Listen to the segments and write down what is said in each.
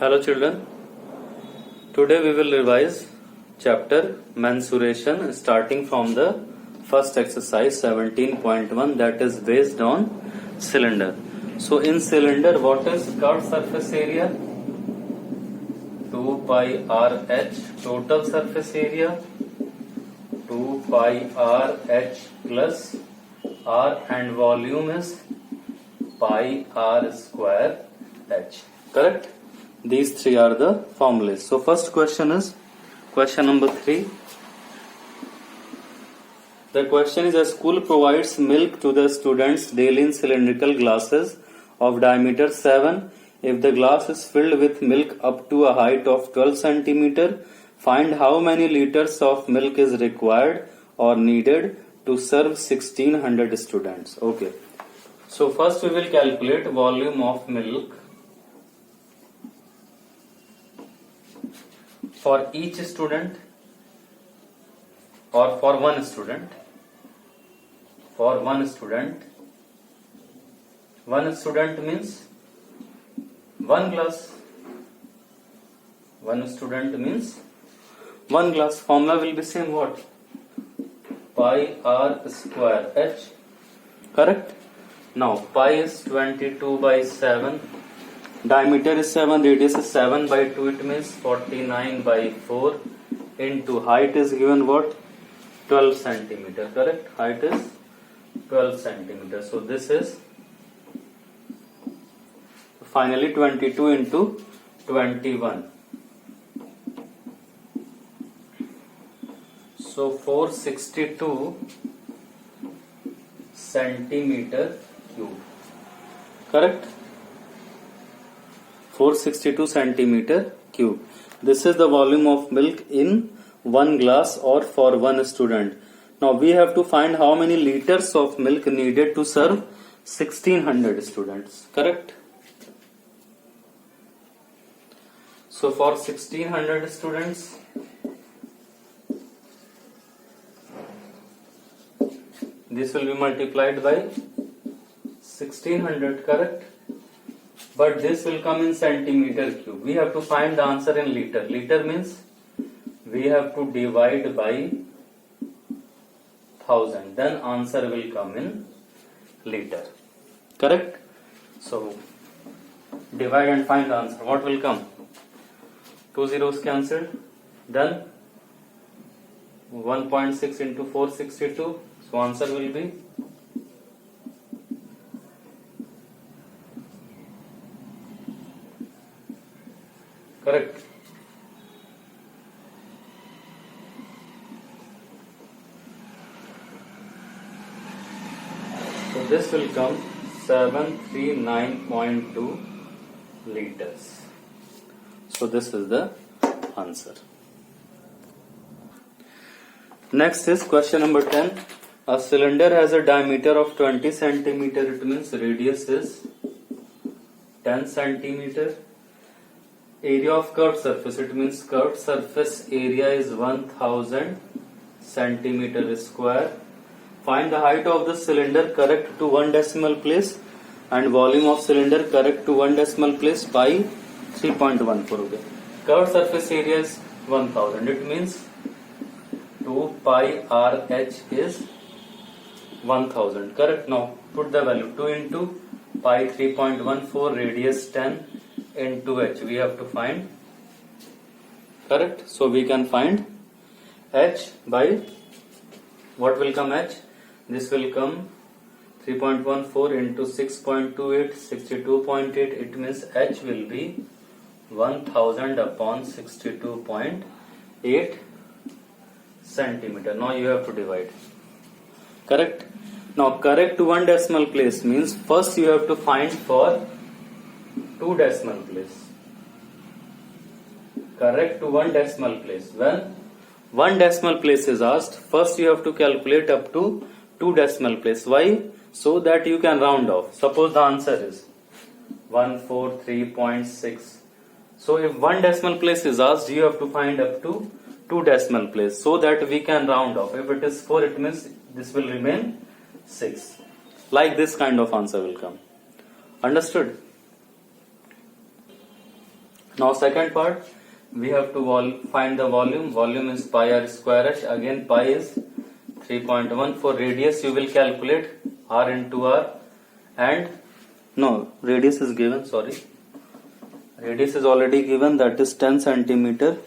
Hello children, today we will revise chapter mensuration starting from the first exercise 17.1 that is based on cylinder. So in cylinder what is curved surface area? 2 pi RH total surface area 2 pi RH plus R and volume is pi R square H. Correct? These three are the formulas. So first question is question number 3. The question is: a school provides milk to the students daily in cylindrical glasses of diameter 7. If the glass is filled with milk up to a height of 12 centimeter, find how many liters of milk is required or needed to serve 1600 students. Okay. So first we will calculate volume of milk for each student or for one student. For one student means one glass. One student means one glass. Formula will be same what? Pi R square H. Correct? Now pi is 22 by 7. Diameter is 7, radius is 7 by 2, it means 49 by 4 into height is given what? 12 centimeter, correct? Height is 12 centimeter. So this is finally 22 into 21. So 462 centimeter cube, correct? 462 centimeter cube. This is the volume of milk in one glass or for one student. Now we have to find how many liters of milk needed to serve 1600 students. Correct? So for 1600 students, this will be multiplied by 1600, correct? But this will come in centimeter cube. We have to find the answer in liter. Liter means we have to divide by 1000. Then answer will come in liter. Correct? So divide and find the answer. What will come? 2 zeros cancelled. Then 1.6 into 462. So answer will be correct. So this will come 739.2 liters. So this is the answer. Next is question number 10. A cylinder has a diameter of 20 centimeter. It means radius is 10 centimeter. Area of curved surface, it means curved surface area is 1000 centimeter square. Find the height of the cylinder correct to one decimal place and volume of cylinder correct to one decimal place by 3.14. Okay. Curved surface area is 1000. It means 2 pi RH is 1000. Correct? Now put the value 2 into pi 3.14 radius 10 into H we have to find, correct? So we can find H by what will come H? This will come 3.14 into 6.28 62.8. It means H will be 1000 upon 62.8 centimeter. Now you have to divide, correct? Now correct to one decimal place means first you have to find for 2 decimal place. Correct to one decimal place. When one decimal place is asked, first you have to calculate up to 2 decimal place. Why? So that you can round off. Suppose the answer is 143.6. So if one decimal place is asked, you have to find up to 2 decimal place so that we can round off. If it is 4, it means this will remain 6. Like this kind of answer will come. Understood? Now second part, we have to find the volume. Volume is pi r square h. Again pi is 3.1. For radius you will calculate r into r, and no, radius is given, sorry. Radius is already given, that is 10 centimeter.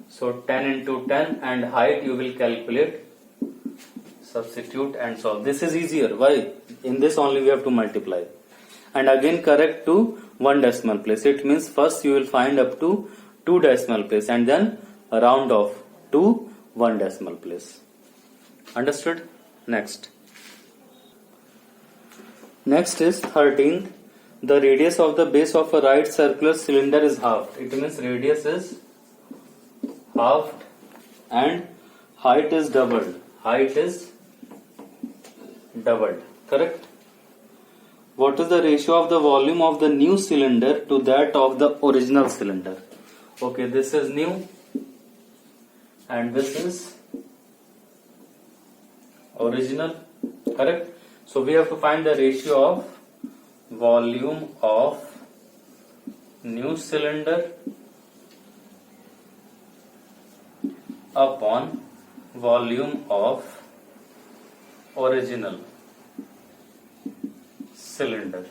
So 10 into 10, and height you will calculate, substitute and solve. This is easier. Why? In this only we have to multiply. And again correct to 1 decimal place. It means first you will find up to 2 decimal place and then round off to 1 decimal place. Understood? Next. Next is 13. The radius of the base of a right circular cylinder is halved. It means radius is halved and height is doubled. Height is doubled. Correct? What is the ratio of the volume of the new cylinder to that of the original cylinder? Okay, this is new and this is original. Correct? So we have to find the ratio of volume of new cylinder upon volume of original cylinder.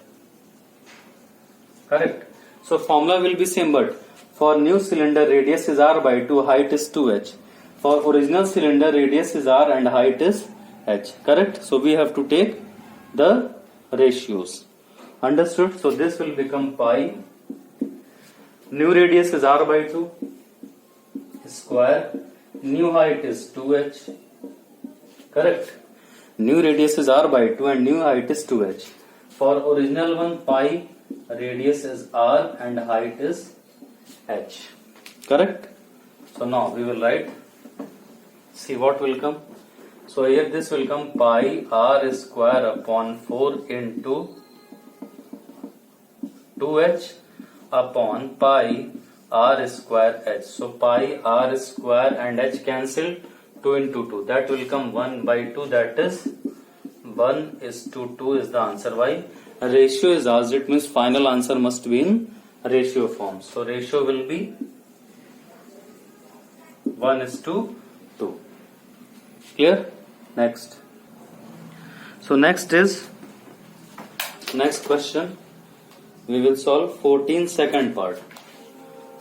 Correct? So formula will be same, but for new cylinder radius is r by 2, height is 2h. For original cylinder radius is r and height is h. Correct? So we have to take the ratios. Understood? So this will become pi. New radius is r by 2 square. New height is 2h. Correct? New radius is r by 2 and new height is 2h. For original one, pi, radius is r and height is h. Correct? So now we will write, see what will come. So here this will come pi r square upon 4 into 2h upon pi r square h. So pi r square and h cancel, 2 into 2. That will come 1 by 2, that is 1 is to 2 is the answer. Why? Ratio is asked, it means final answer must be in ratio form. So ratio will be 1 is to 2. Clear? Next. So next question. We will solve 14 part.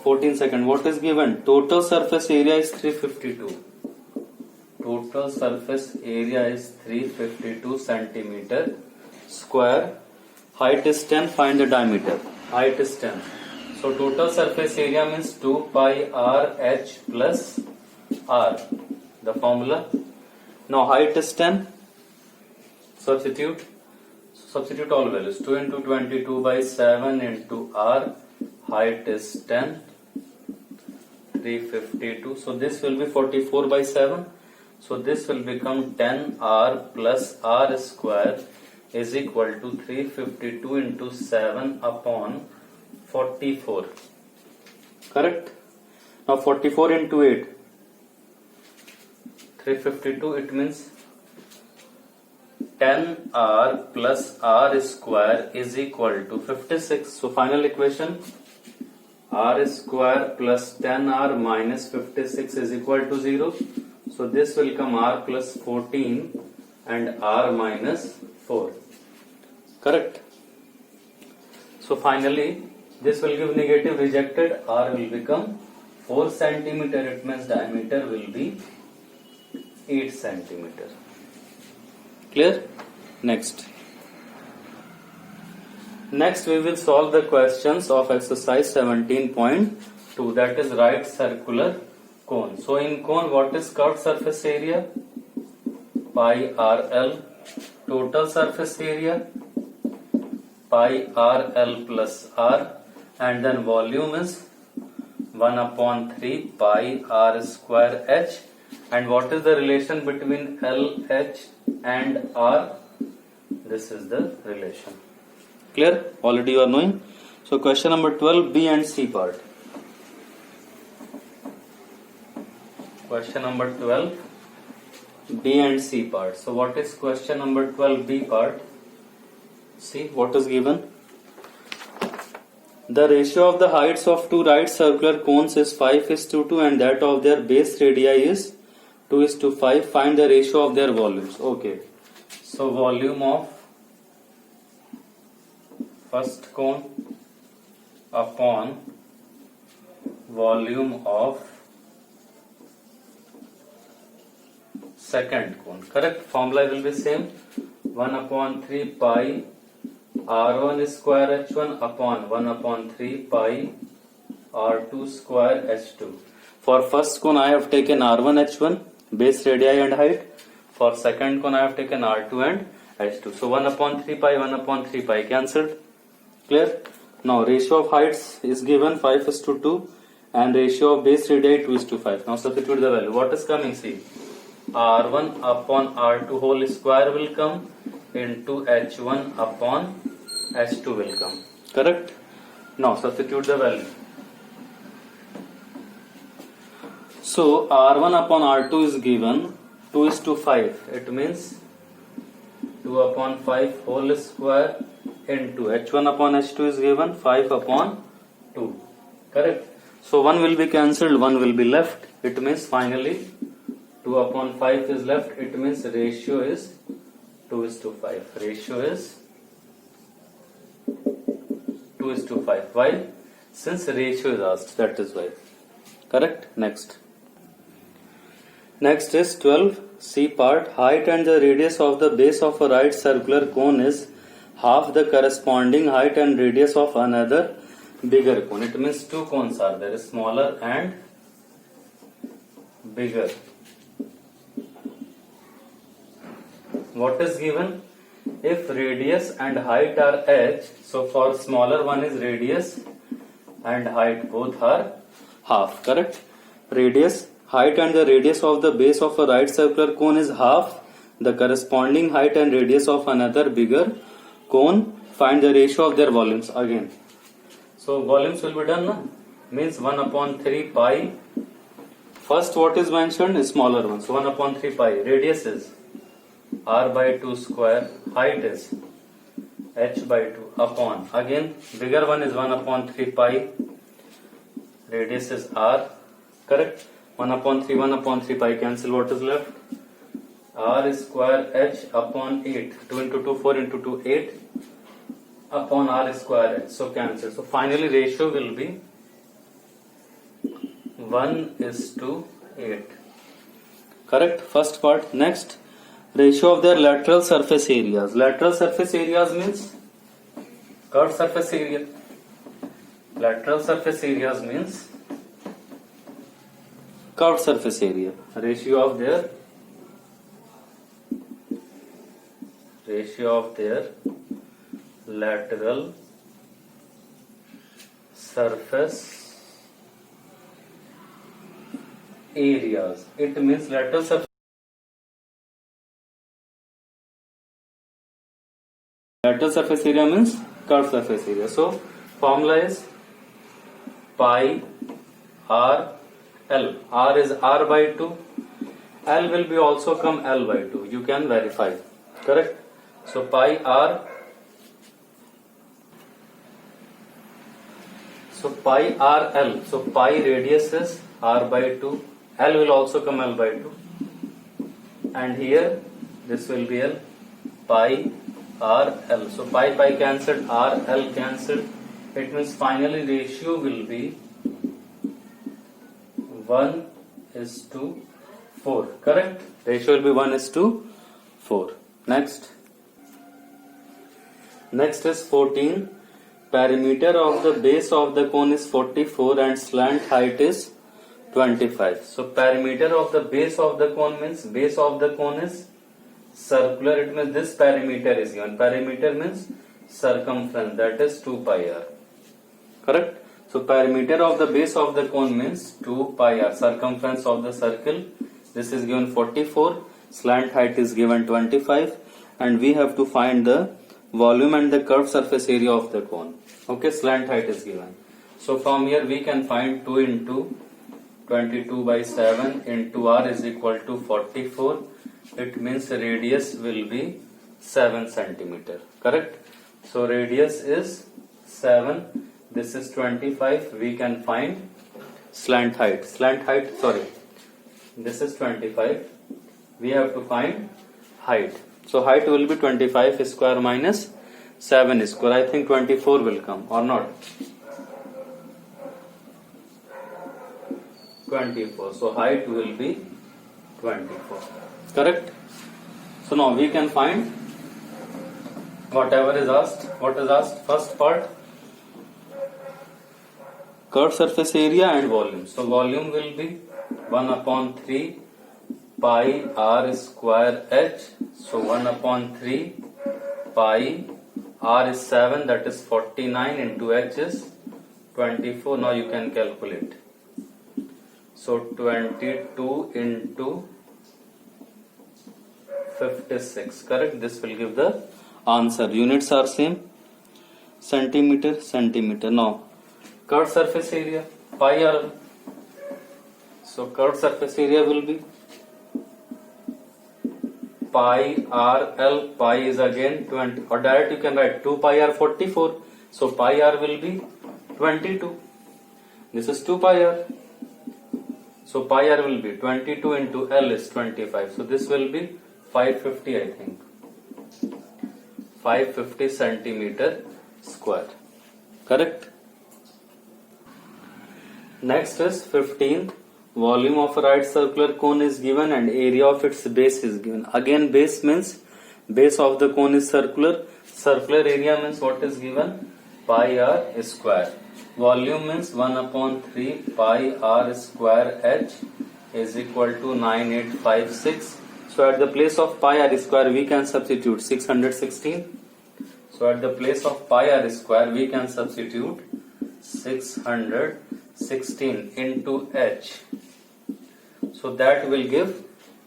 14. What is given? Total surface area is 352. Total surface area is 352 centimeter square. Height is 10. Find the diameter. Height is 10. So total surface area means 2 pi r h plus r. The formula. Now height is 10. Substitute all values. 2 into 22 by 7 into r. Height is 10. 352. So this will be 44 by 7. So this will become 10r plus r square is equal to 352 into 7 upon 44. Correct? Now 44 into 8. 352, it means 10r plus r square is equal to 56. So final equation, r square plus 10r minus 56 is equal to 0. So this will come r plus 14 and r minus 4. Correct? So finally this will give negative, rejected. R will become 4 centimeter. It means diameter will be 8 centimeter. Clear? Next we will solve the questions of exercise 17.2, that is right circular cone. So in cone, what is curved surface area? Pi RL. Total surface area? Pi RL plus R. And then volume is 1 upon 3 pi R square H. And what is the relation between LH and R? This is the relation. Clear? Already you are knowing. So question number 12, B and C part. Question number 12, B and C part. So what is question number 12, B part? See what is given. The ratio of the heights of two right circular cones is 5:2 and that of their base radii is 2:5. Find the ratio of their volumes. Okay. So volume of first cone upon volume of second cone. Correct? Formula will be same. 1/3 pi R1 square H1 upon 1/3 pi R2 square H2. For first cone I have taken R1 H1 base radii and height. For second cone I have taken R2 and H2. So 1/3 pi 1/3 pi cancelled. Clear? Now ratio of heights is given 5:2 and ratio of base radii 2:5. Now substitute the value. What is coming? See, R1 upon R2 whole square will come into H1 upon H2 will come. Correct? Now substitute the value. So R1 upon R2 is given 2:5. It means 2/5 whole square into H1 upon H2 is given 5/2. Correct? So 1 will be cancelled, 1 will be left. It means finally 2/5 is left. It means ratio is 2:5. Ratio is 2:5. Why? Since ratio is asked, that is why. Correct? Next is 12. C part. Height and the radius of the base of a right circular cone is half the corresponding height and radius of another bigger cone. It means two cones are there, smaller and bigger. What is given? If radius and height are h, so for smaller one is radius and height both are half. Correct? Radius, height and the radius of the base of a right circular cone is half the corresponding height and radius of another bigger cone. Find the ratio of their volumes again. So volumes will be done, na? Means 1/3 pi. First what is mentioned is smaller one. So 1/3 pi. Radius is R/2 square. Height is H/2 upon. Again bigger one is 1/3 pi. Radius is R. Correct? 1/3 pi cancel. What is left? R square H upon 8. 2 into 2 4 into 2 8 upon R square H. So cancel. So finally ratio will be 1:8. Correct? First part. Next, ratio of their lateral surface areas. Lateral surface areas means curved surface area. Lateral surface areas means curved surface area. Ratio of their lateral surface areas. It means lateral surface area means curved surface area. So formula is pi r l. R is R/2. L will be also come L/2. You can verify. Correct? So pi r. So pi r l. So pi radius is R/2. L will also come L/2. And here this will be L. Pi r l. So pi cancelled, r l cancelled. It means finally ratio will be 1:4. Correct? Ratio will be 1:4. Next is 14. Perimeter of the base of the cone is 44 and slant height is 25. So perimeter of the base of the cone means base of the cone is circular. It means this perimeter is given. Perimeter means circumference, that is 2 pi r. Correct? So perimeter of the base of the cone means 2 pi r. Circumference of the circle, this is given 44. Slant height is given 25. And we have to find the volume and the curved surface area of the cone. Okay, slant height is given. So from here we can find 2 into 22/7 into r is equal to 44. It means radius will be 7 centimeter. Correct? So radius is 7 this is 25. We can find slant height. Sorry, this is 25. We have to find height. So height will be 25 square minus 7 square. I think 24 will come or not. 24. So height will be 24. Correct? So now we can find whatever is asked. What is asked? First part, curved surface area and volume. So volume will be 1 upon 3 pi r square h. So 1 upon 3 pi r is 7, that is 49, into h is 24. Now you can calculate. So 22 into 56. Correct? This will give the answer. Units are same. Centimeter, centimeter. Now curved surface area, pi r. So curved surface area will be pi r l. Pi is again 20, or direct you can write 2 pi r 44. So pi r will be 22. This is 2 pi r. So pi r will be 22 into L is 25. So this will be 550, I think. 550 centimeter square. Correct? Next is 15th. Volume of a right circular cone is given and area of its base is given. Again, base means base of the cone is circular. Circular area means what is given? Pi r square. Volume means 1 upon 3 pi r square h is equal to 9856. So at the place of pi r square we can substitute 616. So at the place of pi r square we can substitute 616 into h. So that will give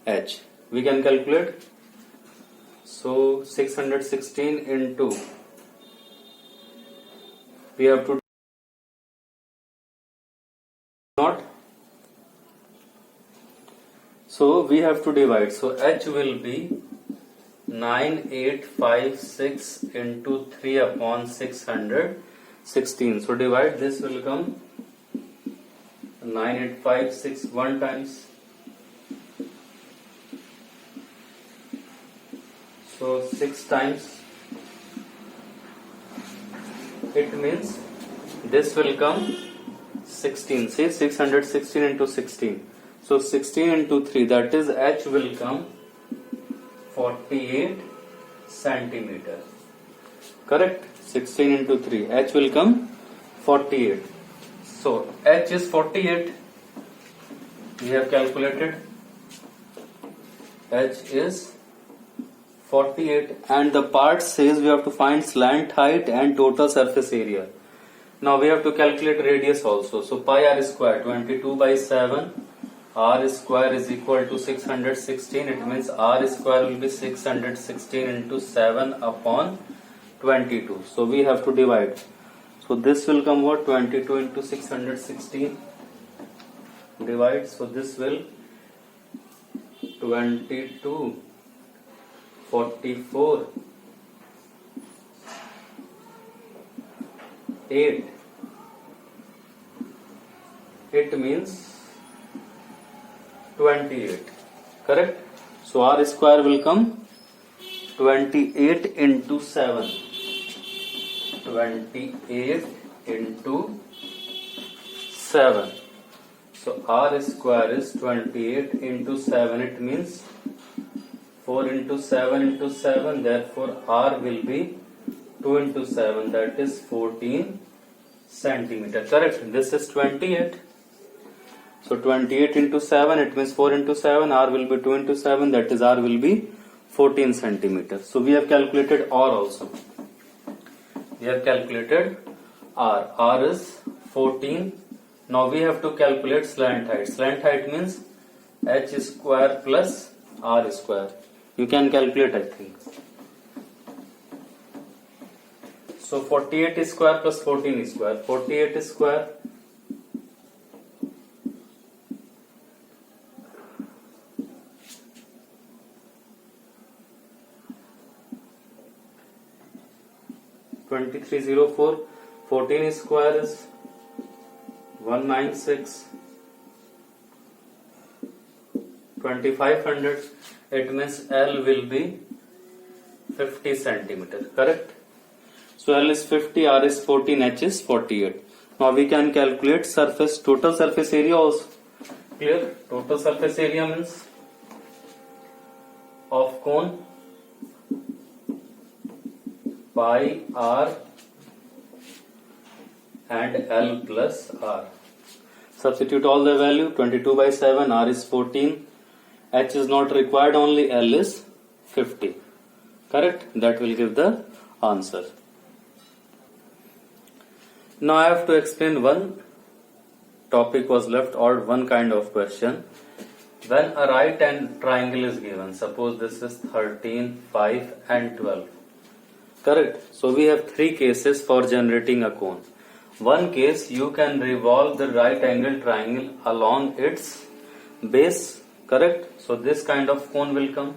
h. We can calculate. So 616 into, we have to not. So we have to divide. So h will be 9856 into 3 upon 616. So divide, this will come 9856 one times. So 6 times. It means this will come 16. Say 616 into 16. So 16 into 3, that is h will come 48 centimeter. Correct? 16 into 3, h will come 48. So h is 48. We have calculated. H is 48, and the part says we have to find slant height and total surface area. Now we have to calculate radius also. So pi r square, 22 by 7. R square is equal to 616. It means R square will be 616 into 7 upon 22. So we have to divide. So this will come what? 22 into 616. Divide. So this will 22, 44, 8. It means 28. Correct? So R square will come 28 into 7. 28 into 7. So R square is 28 into 7. It means 4 into 7 into 7. Therefore R will be 2 into 7. That is 14 centimeter. Correct? This is 28. So 28 into 7, it means 4 into 7, R will be 2 into 7, that is R will be 14 centimeters. So we have calculated R also. We have calculated R. R is 14. Now we have to calculate slant height. Slant height means h square plus R square. You can calculate, I think. So 48 square plus 14 square. 48 square. $2304 14 square is 196. 2500, it means L will be 50 centimeter, correct? So L is 50, R is 14, H is 48. Now we can calculate total surface area also. Clear? Total surface area means of cone pi R and L plus R. Substitute all the value. 22 by 7, R is 14, H is not required, only L is 50. Correct? That will give the answer. Now I have to explain one topic was left, or one kind of question. When a right triangle is given, suppose this is 13, 5 and 12. Correct? So we have three cases for generating a cone. One case, you can revolve the right angle triangle along its base. Correct? So this kind of cone will come.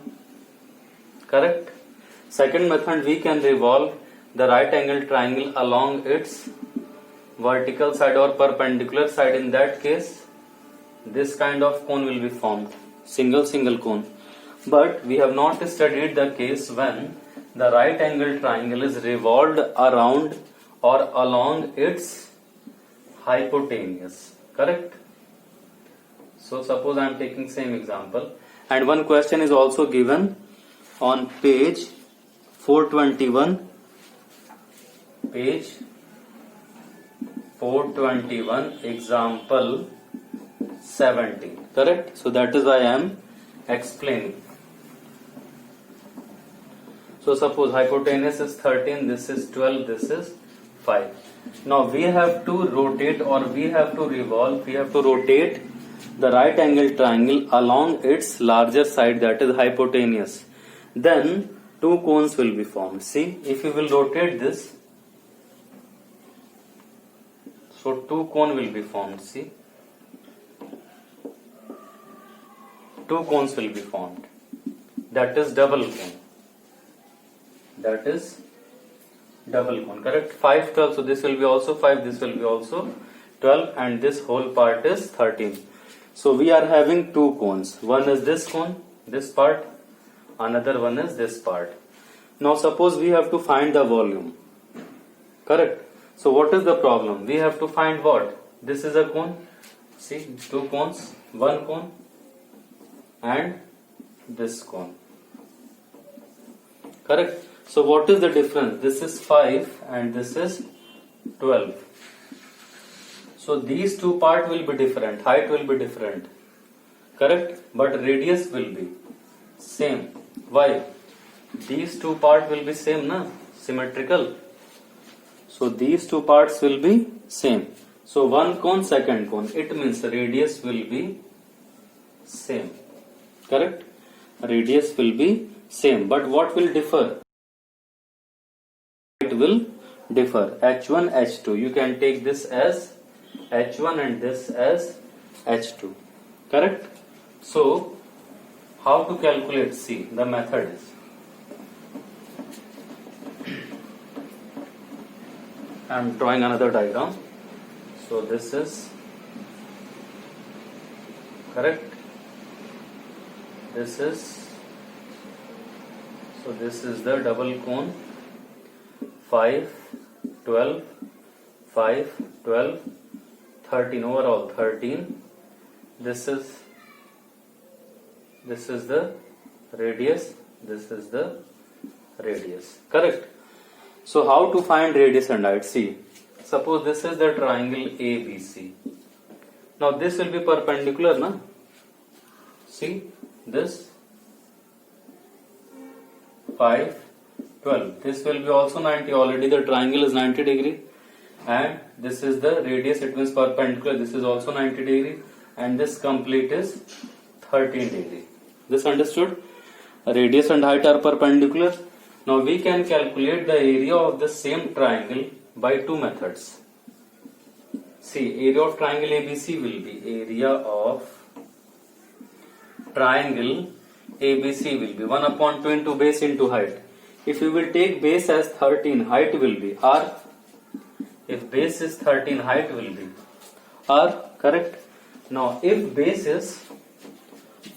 Correct? Second method, we can revolve the right angle triangle along its vertical side or perpendicular side. In that case, this kind of cone will be formed. Single cone. But we have not studied the case when the right angle triangle is revolved around or along its hypotenuse. Correct? So suppose I am taking same example, and one question is also given on page 421. Page 421, example 17. Correct? So that is why I am explaining. So suppose hypotenuse is 13, this is 12, this is 5. Now we have to rotate, or we have to revolve, we have to rotate the right angle triangle along its larger side, that is hypotenuse. Then two cones will be formed. See, if you will rotate this, so two cone will be formed. See, two cones will be formed. That is double cone. That is double cone. Correct? 5, 12. So this will be also 5. This will be also 12. And this whole part is 13. So we are having two cones. One is this cone, this part. Another one is this part. Now suppose we have to find the volume. Correct? So what is the problem? We have to find what? This is a cone. See, two cones. One cone and this cone. Correct? So what is the difference? This is 5 and this is 12. So these two parts will be different. Height will be different. Correct? But radius will be same. Why? These two parts will be same, na? Symmetrical. So these two parts will be same. So one cone, second cone. It means radius will be same. Correct? Radius will be same. But what will differ? It will differ. H1, H2. You can take this as H1 and this as H2. Correct? So, how to calculate? See, the method is, I am drawing another diagram. So this is correct. This is, so this is the double cone. 5, 12, 5, 12, 13, overall 13. This is the radius, this is the radius. Correct? So how to find radius and height? See, suppose this is the triangle ABC. Now this will be perpendicular, na? See, this 5, 12. This will be also 90. Already the triangle is 90 degree. And this is the radius, it means perpendicular. This is also 90 degree. And this complete is 13 degree. This understood? Radius and height are perpendicular. Now we can calculate the area of the same triangle by two methods. See, area of triangle ABC will be area of triangle ABC will be 1 upon 2 into base into height. If you will take base as 13, height will be R If base is 13, height will be r, correct? Now if base is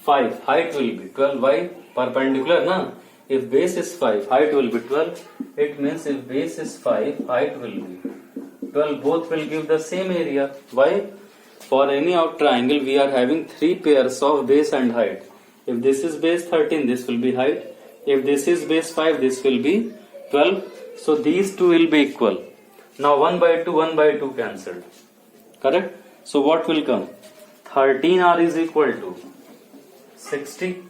5, height will be 12. Why? Perpendicular, na? If base is 5, height will be 12. It means if base is 5, height will be 12. Both will give the same area. Why? For any out triangle, we are having 3 pairs of base and height. If this is base 13, this will be height. If this is base 5, this will be 12. So these two will be equal. Now 1 by 2 cancelled. Correct? So what will come? 13r is equal to 60.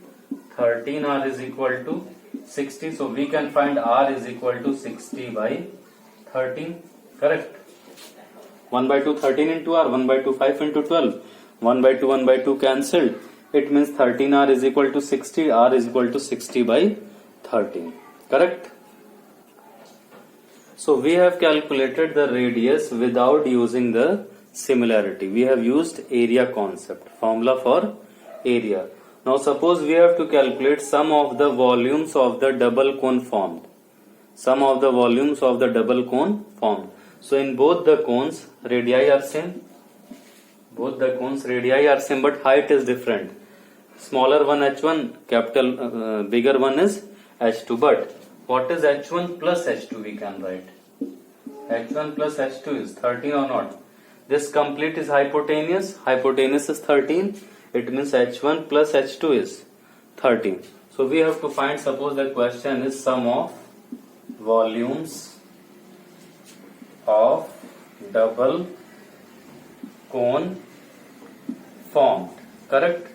13r is equal to 60. So we can find r is equal to 60 by 13. Correct? 1 by 2, 13 into r. 1 by 2, 5 into 12. 1 by 2 cancelled. It means 13r is equal to 60. R is equal to 60 by 13. Correct? So we have calculated the radius without using the similarity. We have used area concept. Formula for area. Now suppose we have to calculate sum of the volumes of the double cone formed. Sum of the volumes of the double cone formed. So in both the cones, radii are same. Both the cones radii are same, but height is different. Smaller one h1, bigger one is h2. But what is h1 plus h2 we can write? h1 plus h2 is 13 or not? This complete is hypotenuse. Hypotenuse is 13. It means h1 plus h2 is 13. So we have to find, suppose the question is sum of volumes of double cone formed. Correct?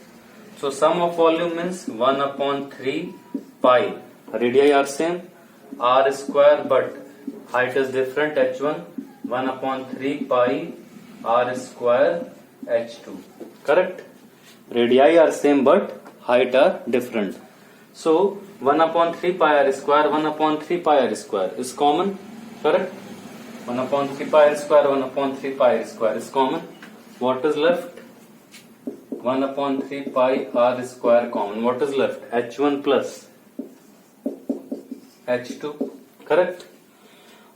So sum of volume means 1 upon 3 pi. Radii are same. R square, but height is different. H1 1 upon 3 pi r square h2. Correct? Radii are same, but height are different. So 1 upon 3 pi r square, 1 upon 3 pi r square is common. Correct? 1 upon 3 pi r square, 1 upon 3 pi r square is common. What is left? 1 upon 3 pi r square common. What is left? h1 plus h2. Correct?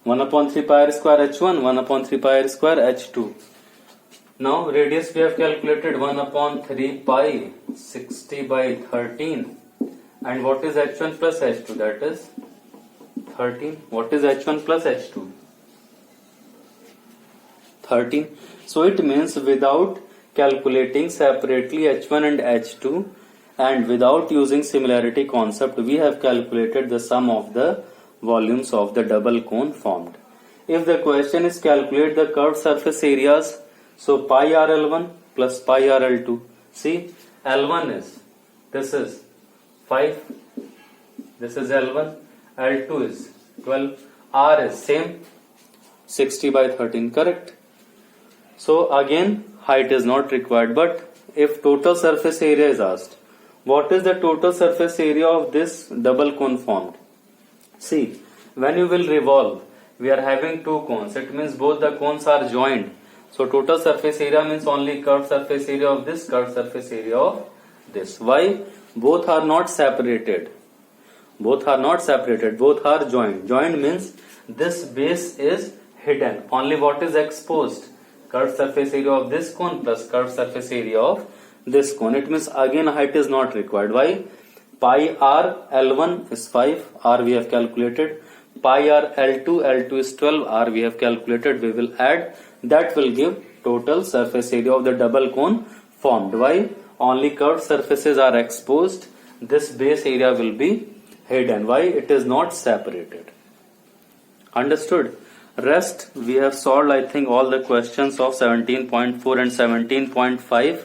1 upon 3 pi r square h1, 1 upon 3 pi r square h2. Now radius we have calculated 1 upon 3 pi 60 by 13. And what is h1 plus h2? That is 13. What is h1 plus h2? 13. So it means without calculating separately h1 and h2 and without using similarity concept, we have calculated the sum of the volumes of the double cone formed. If the question is calculate the curved surface areas, so pi r L1 plus pi r L2. See, L1 is, this is 5, this is L1, L2 is 12, R is same, 60 by 13, correct? So again, height is not required, but if total surface area is asked, what is the total surface area of this double cone formed? See, when you will revolve, we are having two cones. It means both the cones are joined. So total surface area means only curved surface area of this, curved surface area of this. Why? Both are not separated. Both are not separated. Both are joined. Joined means this base is hidden. Only what is exposed? Curved surface area of this cone plus curved surface area of this cone. It means again height is not required. Why? Pi r L1 is 5. R we have calculated. Pi r L2 is 12. R we have calculated. We will add. That will give total surface area of the double cone formed. Why? Only curved surfaces are exposed. This base area will be hidden. Why? It is not separated. Understood? Rest we have solved, I think, all the questions of 17.4 and 17.5,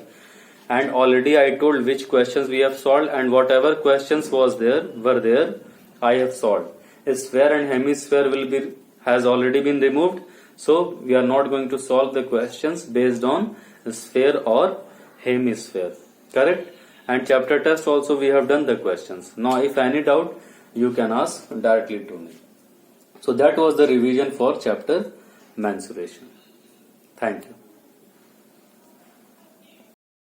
and already I told which questions we have solved, and whatever questions were there I have solved. Sphere and hemisphere has already been removed, so we are not going to solve the questions based on sphere or hemisphere. Correct? And chapter test also we have done the questions. Now if any doubt, you can ask directly to me. So that was the revision for chapter mensuration. Thank you.